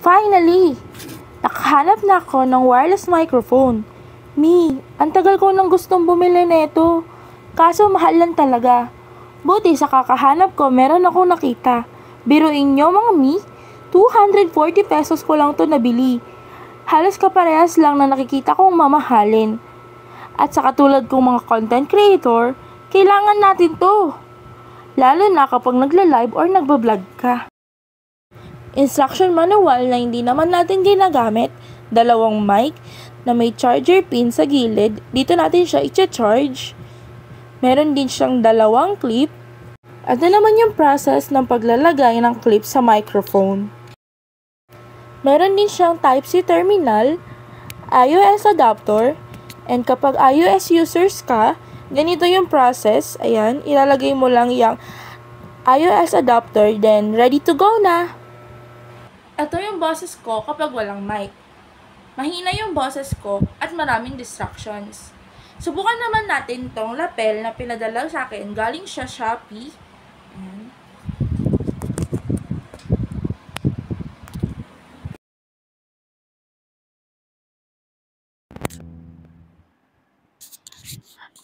Finally! Nakahanap na ako ng wireless microphone. Ang tagal ko nang gustong bumili nito. Kaso mahal lang talaga. Buti sa kakahanap ko, meron akong nakita. Biruin nyo mga 240 pesos ko lang to nabili. Halos kaparehas lang na nakikita kong mamahalin. At sa katulad kong mga content creator, kailangan natin to. Lalo na kapag nagla-live or nagbablog ka. Instruction manual na hindi naman natin ginagamit, 2 mic na may charger pin sa gilid, dito natin siya i-charge. Meron din siyang 2 clip. At na naman yung process ng paglalagay ng clip sa microphone. Meron din siyang Type-C terminal, iOS adapter, and kapag iOS users ka, ganito yung process. Ayan, ilalagay mo lang yung iOS adapter, then ready to go na. Ito yung boses ko kapag walang mic. Mahina yung boses ko at maraming distractions. Subukan naman natin tong lapel na pinadala sa akin galing siya Shopee. Ayan.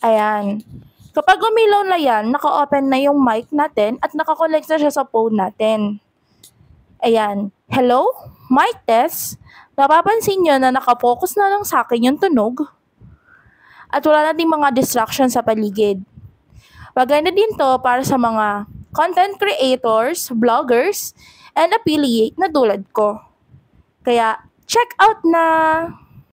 Ayan. Kapag umilaw na yan, naka-open na yung mic natin at naka-connect na siya sa phone natin. Ayan. Hello? Mic test? Napapansin nyo na nakapokus na lang sa akin yung tunog? At wala nating mga distraction sa paligid. Maganda din to para sa mga content creators, vloggers, and affiliate na tulad ko. Kaya, check out na!